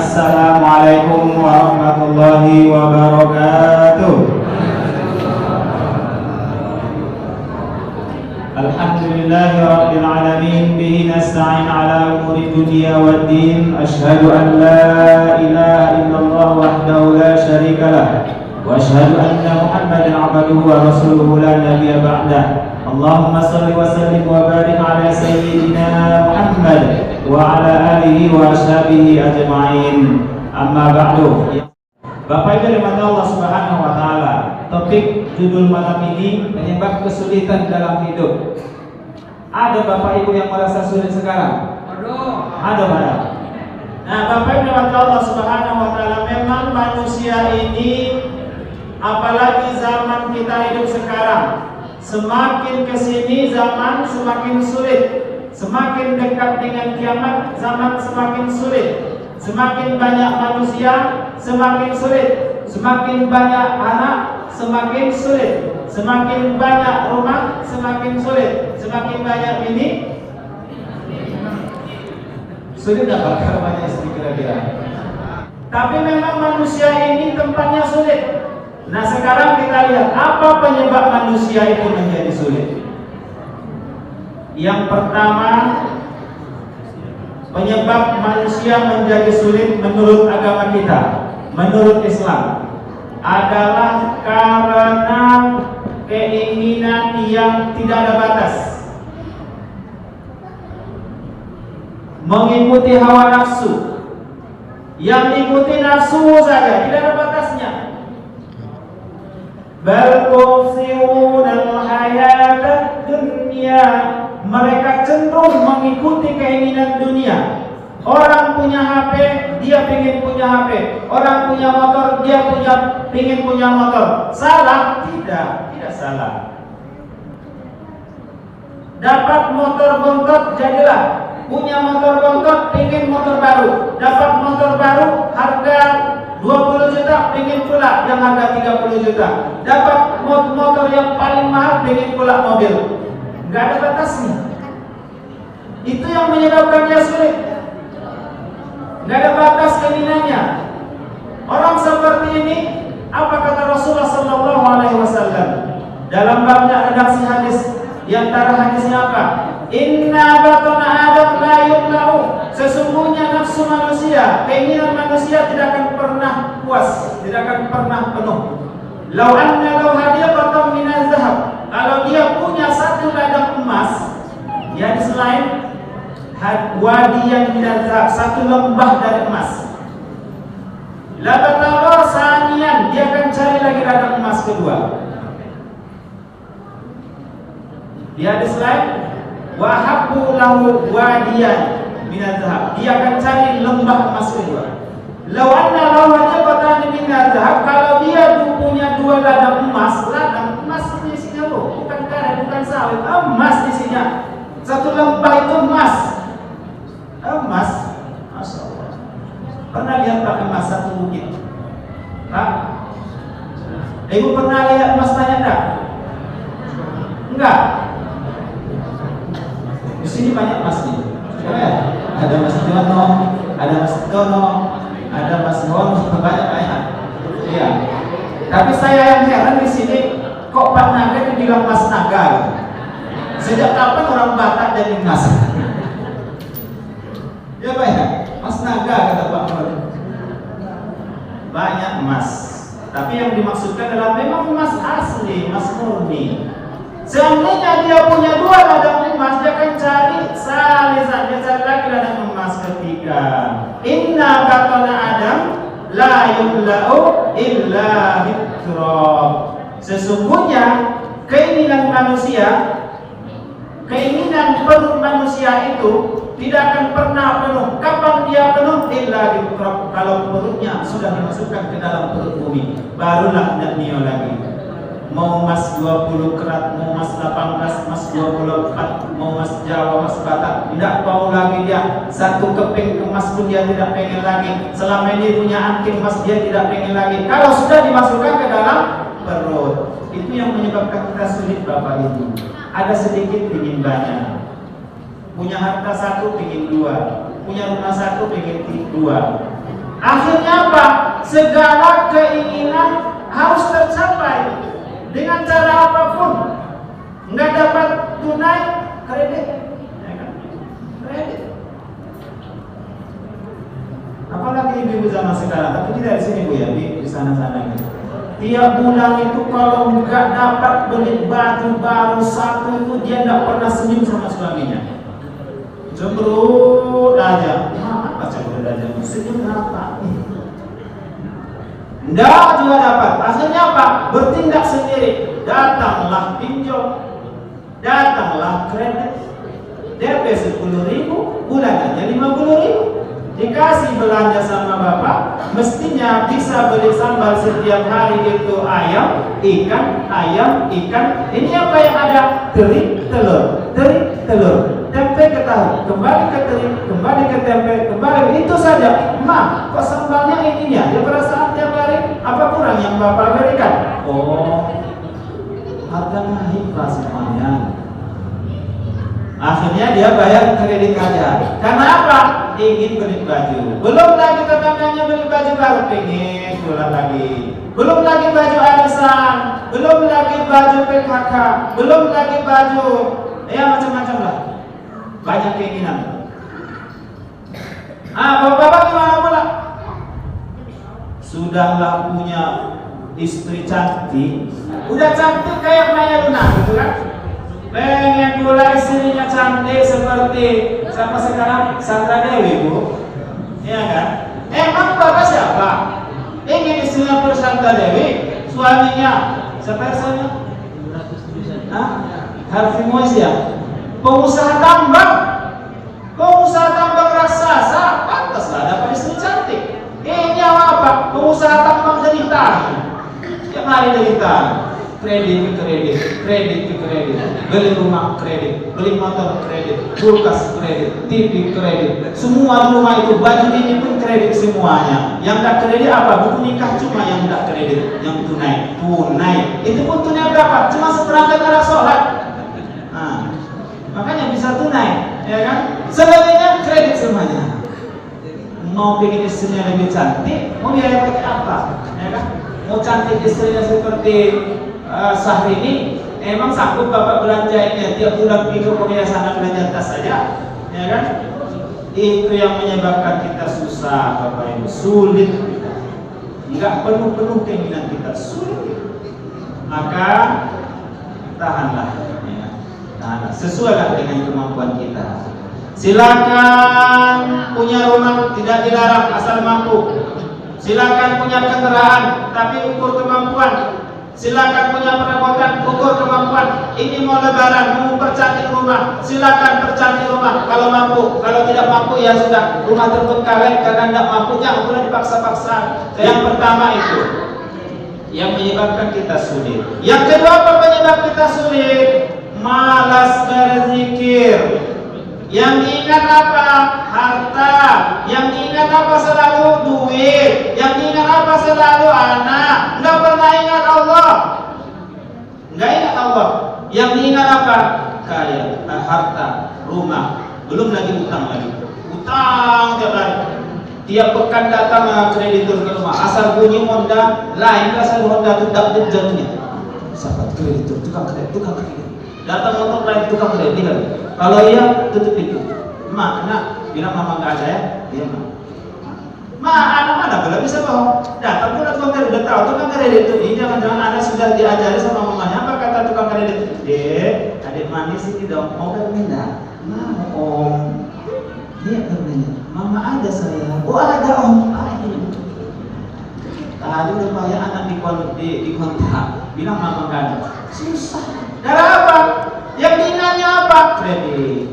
Assalamualaikum warahmatullahi wabarakatuh. Alhamdulillahi rabbil alamin, bihi nasta'in ala umuri dunya waddin. Asyhadu an la ilaha illallah wahdahu la syarika lah, wa asyhadu anna Muhammadan abduhu wa rasuluhu la nabiyya ba'dah. Allahumma salli wa sallim wa barik ala sayyidina Muhammad wa ala alihi wa ashabihi ajma'in. Amma ba'du. Bapak Ibu dimana Allah Subhanahu wa taala, topik judul malam ini penyebab kesulitan dalam hidup. Ada Bapak Ibu yang merasa sulit sekarang? Ada pada. Nah, Bapak Ibu dimana Allah Subhanahu wa taala, memang manusia ini, apalagi zaman kita hidup sekarang, semakin kesini zaman semakin sulit. Semakin dekat dengan kiamat, zaman semakin sulit. Semakin banyak manusia, semakin sulit. Semakin banyak anak, semakin sulit. Semakin banyak rumah, semakin sulit. Semakin banyak ini, sulit apa kalau banyak istri kira-kira. Tapi memang manusia ini tempatnya sulit. Nah, sekarang kita lihat apa penyebab manusia itu menjadi sulit. Yang pertama, penyebab manusia menjadi sulit menurut agama kita, menurut Islam, adalah karena keinginan yang tidak ada batas, mengikuti hawa nafsu, yang mengikuti nafsu saja, tidak ada batasnya. Bal tu'thiruna al-hayata dunya, mereka cenderung mengikuti keinginan dunia. Orang punya HP, dia pengen punya HP. Orang punya motor, dia pengen punya motor. Salah? Tidak salah. Dapat motor bontot, jadilah punya motor bontot, pengen motor baru. Dapat motor baru, harga 20 juta, pengen pula yang harga 30 juta. Dapat motor yang paling mahal, pengen pula mobil. Nggak ada batasnya. Itu yang menyebabkan dia sulit. Nggak ada batas keinginannya. Orang seperti ini, apa kata Rasulullah SAW dalam babnya redaksi hadis? Di antara hadisnya apa? Inna batana Adam la yumlau. Sesungguhnya nafsu manusia, keinginan manusia tidak akan pernah puas, tidak akan pernah penuh. Lau anna lau hadiyatan min az-zahab, kalau dia punya satu ladang emas, ya selain wadi yang tidak zahab, satu lembah dari emas, labatawar sanian, dia akan cari lagi ladang emas kedua. Di hadis lain, wahabbu lahu wadiyan min az-zahab, dia akan cari lembah emas kedua. Lau anna lau hadiyatan min az-zahab, kalau dia punya dua ladang emas itu isinya bukan karet, bukan sawit, emas isinya. Satu lembah itu emas. Masya Allah. Pernah lihat pakai emas satu bukit? Pak? Ibu pernah lihat emas banyak enggak? Enggak. Di sini banyak emas nih. Ya, ada emas Jono, ada emas Dono, ada emas Wono, banyak. Iya. Tapi saya yang heran di sini, kok Pak Naga dibilang Mas Naga? Sejak kapan orang Batak jadi emas? Ya Pak ya, Mas Naga kata Pak Nur. Banyak emas. Tapi yang dimaksudkan adalah memang emas asli, emas murni. Seandainya dia punya dua ladang emas, dia akan cari salisan, dia cari lagi ladang emas ketiga. Inna batana Adam la yumla'u illa biturab. Sesungguhnya keinginan perut manusia itu tidak akan pernah penuh. Kapan dia penuh? Illa biturab, kalau perutnya sudah dimasukkan ke dalam perut bumi, barulah tidak nio lagi. Mau emas 20 kerat, mau emas 18, emas 24, mau emas Jawa, emas Batak, tidak mau lagi dia. Satu keping emas pun dia tidak pengen lagi. Selama ini punya anting emas dia tidak pengen lagi. Kalau sudah dimasukkan ke dalam perut, itu yang menyebabkan kita sulit Bapak Ibu. Ada sedikit ingin banyak. Punya harta satu ingin dua, punya rumah satu ingin dua. Akhirnya apa? Segala keinginan harus tercapai dengan cara apapun. Nggak dapat tunai, kredit, ya kan? Kredit. Apalagi ibu zaman sekarang, tapi tidak di sini Bu ya, di sana-sana gitu. Tiap bulan itu kalau nggak dapat beli baju baru satu itu dia nggak pernah senyum sama suaminya. Cemberut aja. Apa cemberut aja? Senyum apa? Nggak juga dapat. Akhirnya apa? Bertindak sendiri. Datanglah pinjol, datanglah kredit. DP 10.000, bulannya 50.000. Dikasih belanja sama bapak, mestinya bisa beli sambal setiap hari itu ayam, ikan, ayam, ikan. Ini apa yang ada? Teri, telur, teri, telur, tempe ke tahu, kembali ke teri, kembali ke tempe, kembali itu saja. Ma, kok sambalnya ininya? Dia perasaan tiap hari apa kurang yang bapak berikan? Oh, harga naik lah semuanya. Akhirnya dia bayar kredit aja. Karena apa? Ingin beli baju. Belum lagi tetangganya beli baju baru, pengen jualan lagi. Belum lagi baju arisan, belum lagi baju PKK, belum lagi baju, ya macam-macam lah. Banyak keinginan. Bapak-bapak gimana pula? Sudahlah punya istri cantik, udah cantik kayak Maya Luna, gitu kan? Pengen pula istrinya cantik seperti sama sekarang Sandra Dewi, Bu. Iya kan? Emang bapak siapa? Ingin istrinya Sandra Dewi, suaminya siapa istrinya? Harvey Moisia, pengusaha tambang raksasa. Pantaslah dapat istri cantik. Ini apa? Pengusaha tambang derita. Tiap hari derita. Kredit, beli rumah kredit, beli motor kredit, kulkas kredit, TV kredit, semua di rumah itu, baju ini pun kredit semuanya. Yang tak kredit apa? Buku nikah cuma yang tak kredit, yang tunai. Itu pun tunai berapa? Cuma seperangkat arah sholat. Makanya bisa tunai, ya kan? Selebihnya kredit semuanya. Mau bikin istrinya lebih cantik, mau biaya pakai apa? Ya kan? Mau cantik istrinya seperti Syahrini, emang sanggup bapak belanjainnya tiap bulan pergi ke perhiasan belanja tas saja, ya kan? Itu yang menyebabkan kita susah, bapak ibu, sulit, nggak penuh keinginan kita, sulit. Maka tahanlah, ya. Tahanlah, sesuailah dengan kemampuan kita. Silakan punya rumah, tidak dilarang asal mampu. Silakan punya kendaraan, tapi ukur kemampuan. Silakan punya perabotan, ukur kemampuan. Ini mau lebaran, mau percantik rumah, silakan percantik rumah kalau mampu. Kalau tidak mampu ya sudah, rumah terbengkalai karena tidak mampu, jangan boleh dipaksa-paksa. Yang pertama itu yang menyebabkan kita sulit. Yang kedua apa penyebab kita sulit? Malas berzikir. Yang diingat apa? Harta. Yang diingat apa? Selalu duit. Yang diingat apa? Selalu anak. Enggak pernah ingat Allah. Enggak ingat Allah. Yang diingat apa? Kaya, harta, rumah. Belum lagi utang lagi. Utang tiap hari. Tiap pekan datang kreditur ke rumah. Asal bunyi Honda, lain asal Honda itu dakdit jatuhnya. Sahabat kreditur, tukang kredit. Datang motor lain tukang kredit kan? Kalau iya tutup pintu. Mak, nak, bilang mama nggak ada ya? Iya mak. Mak, anak mana kalau bisa bohong? Datang pula tukang kredit, udah tahu tukang kredit itu. Ini jangan-jangan anak sudah diajari sama mamanya. Apa kata tukang kredit? Dek, adik manis ini dong. Mau kan pindah? Mau om. Dia katanya, mama ada saya. Oh ada om. Tadi udah bayar anak di kontak. Bilang mama nggak ada. Susah. Cara apa? Yang diingatnya apa? Kredit.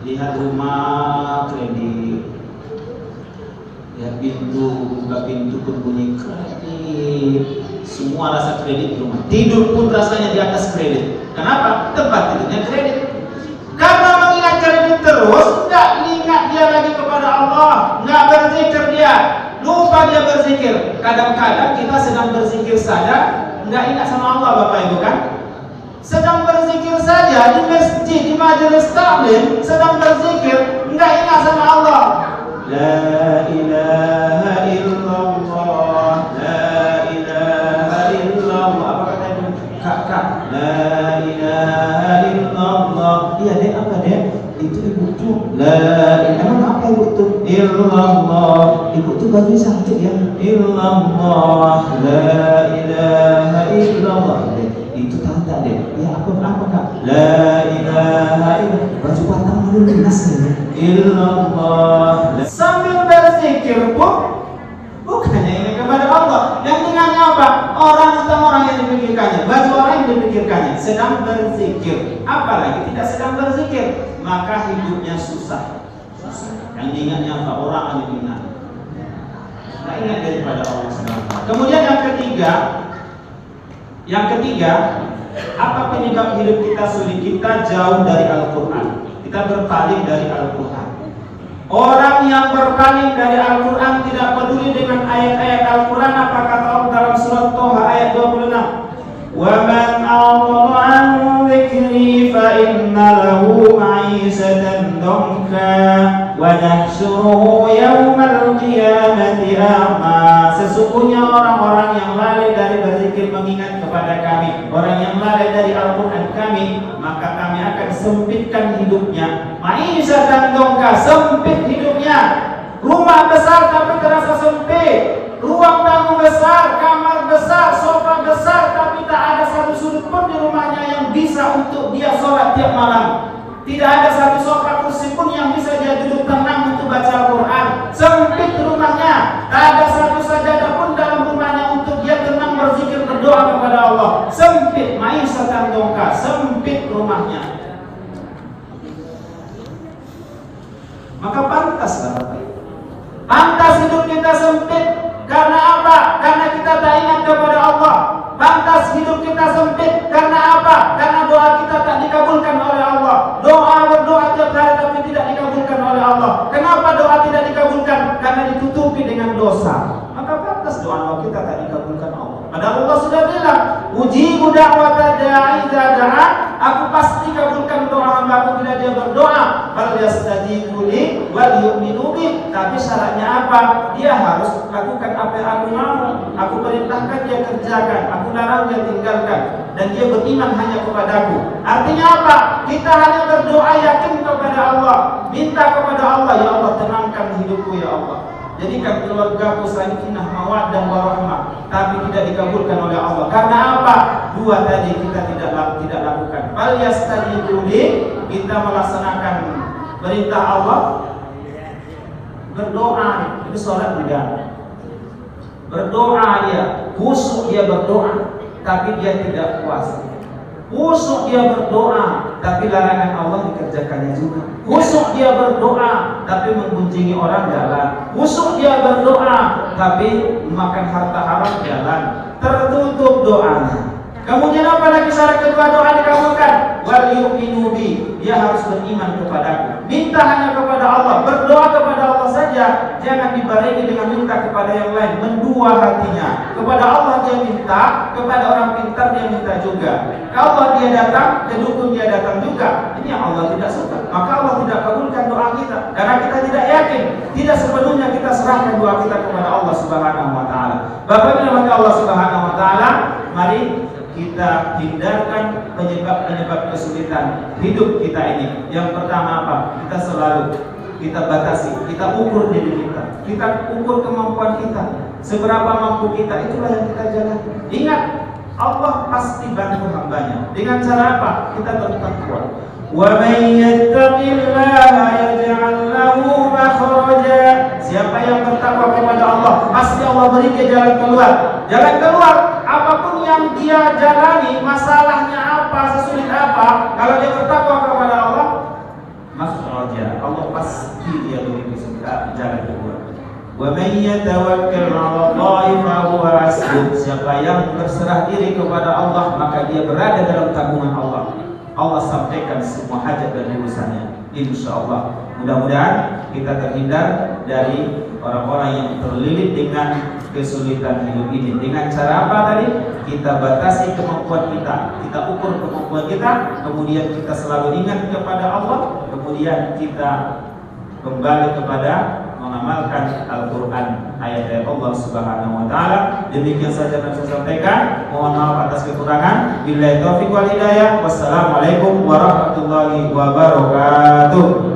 Lihat rumah kredit. Lihat pintu, buka pintu pun bunyi kredit. Semua rasa kredit di rumah. Tidur pun rasanya di atas kredit. Kenapa? Tempat tidurnya kredit. Karena mengingat kredit terus, nggak ingat dia lagi kepada Allah, nggak berzikir dia. Lupa dia berzikir. Kadang-kadang kita sedang berzikir saja, nggak ingat sama Allah, Bapak Ibu kan? Sedang berzikir saja di masjid, di majelis taklim, sedang berzikir, enggak ingat sama Allah. La ilaha illallah, la ilaha illallah. Apa kata itu? Kak, la ilaha illallah. Iya deh, apa deh? Itu ibu tuh emang apa ibu tuh? Illallah. Ibu tuh baru satu ya. Illallah, la ilaha illallah. Itu tanda deh. Ya apa kak? La ilaha illallah. Baju patang dulu lunas nih. Illallah. Sambil berzikir bukannya ini kepada Allah. Yang dengannya apa? Orang yang dipikirkannya, baju orang yang dipikirkannya sedang berzikir. Apalagi tidak sedang berzikir, maka hidupnya susah. Yang diingatnya apa? Orang yang diingat. Nah, ingat daripada Allah SWT. Kemudian yang ketiga, apa penyebab hidup kita sulit? Kita jauh dari Al-Quran. Kita berpaling dari Al-Quran. Orang yang berpaling dari Al-Quran tidak peduli dengan ayat-ayat Al-Quran. Apa kata Allah dalam surat Toha ayat 26? وَمَنْ أَعْرَضَ عَنْ ذِكْرِي فَإِنَّ لَهُ مَعِيشَةً ضَنكًا وَنَحْشُرُهُ يَوْمَ الْقِيَامَةِ أَعْمَى. Sesungguhnya orang-orang yang lalai dari berzikir mengingat kepada kami, orang yang lalai dari Al-Quran kami, maka kami akan sempitkan hidupnya. Ma'isyatan dongka, sempit hidupnya. Rumah besar tapi terasa sempit. Ruang tamu besar, kamar besar, sofa besar, tapi tak ada satu sudut pun di rumahnya yang bisa untuk dia sholat tiap malam. Tidak ada satu sofa kursi pun yang bisa dia duduk tenang untuk baca Al-Quran. Sempit rumahnya. Tak ada satu sajadah pun dalam rumahnya untuk dia tenang berzikir berdoa kepada Allah. Sempit, ma'isyatan dongka, sempit rumahnya. Maka pantaslah, pantas hidup kita sempit. Karena apa? Karena kita tak ingat kepada Allah. Pantas hidup kita sempit. Karena apa? Karena doa kita tak dikabulkan oleh Allah. Berdoa tiap hari tapi tidak dikabulkan oleh Allah. Kenapa doa tidak dikabulkan? Karena ditutupi dengan dosa. Maka pantas doa kita tak dikabulkan Allah. Padahal Allah sudah bilang, ujibu da'wata da'i idza da'an. Aku pasti kabulkan doa hamba-Ku bila dia berdoa. Fal yastajibu li wal yu'minu bi. Tapi syaratnya apa? Dia harus lakukan apa yang aku mau. Aku perintahkan dia kerjakan, aku larang dia tinggalkan, dan dia beriman hanya kepadaku. Artinya apa? Kita hanya berdoa yakin kepada Allah, minta kepada Allah, ya Allah tenangkan hidupku ya Allah. Jadikan keluargaku sakinah mawaddah warahmah, tapi tidak dikabulkan oleh Allah. Karena apa? Dua tadi kita tidak lakukan. Fal yastajibu li, kita melaksanakan perintah Allah, berdoa, itu sholat juga. Berdoa dia, khusyuk dia berdoa, tapi dia tidak puas. Khusyuk dia berdoa, tapi larangan Allah dikerjakannya juga. Khusyuk dia berdoa, tapi mengunjungi orang jalan. Khusyuk dia berdoa, tapi makan harta haram jalan. Tertutup doanya. Kemudian apa lagi syarat kedua doa dikabulkan? Wal yu'minu bi, dia harus beriman kepadaku. Minta hanya kepada Allah, berdoa kepada Allah saja, jangan dibarengi dengan minta kepada yang lain. Mendua hatinya. Kepada Allah dia minta, kepada orang pintar dia minta juga. Kalau dia datang, ke dukun dia datang juga. Ini yang Allah tidak suka. Maka Allah tidak kabulkan doa kita, karena kita tidak yakin. Tidak sepenuhnya kita serahkan doa kita kepada Allah Subhanahu wa taala. Bapak Ibu Allah Subhanahu wa taala, mari kita hindarkan penyebab-penyebab kesulitan hidup kita ini. Yang pertama apa? Kita batasi, kita ukur diri kita, kita ukur kemampuan kita, seberapa mampu kita, itulah yang kita jalani. Ingat, Allah pasti bantu hambanya. Dengan cara apa? Kita bertakwa. Wa may yattaqillaha yaj'al lahu makhraja. Siapa yang bertakwa kepada Allah, pasti Allah beri dia jalan keluar. Jalan keluar, apapun yang dia jalani, masalahnya apa, sesulit apa, kalau dia bertakwa kepada Allah, makhraja, Allah pasti dia beri jalan keluar. Wa may yatawakkal 'ala Allahi fa huwa hasbuh. Siapa yang berserah diri kepada Allah, maka dia berada dalam tabungan Allah. Allah sampaikan semua hajat dan urusannya. Insyaallah. Mudah-mudahan kita terhindar dari orang-orang yang terlilit dengan kesulitan hidup ini. Dengan cara apa tadi? Kita batasi kemampuan kita, kita ukur kemampuan kita, kemudian kita selalu ingat kepada Allah, kemudian kita kembali kepada mengamalkan Al-Quran, ayat-ayat Allah Subhanahu wa Ta'ala. Demikian saja yang saya sampaikan. Mohon maaf atas kekurangan. Billahi taufiq wal hidayah. Wassalamualaikum warahmatullahi wabarakatuh.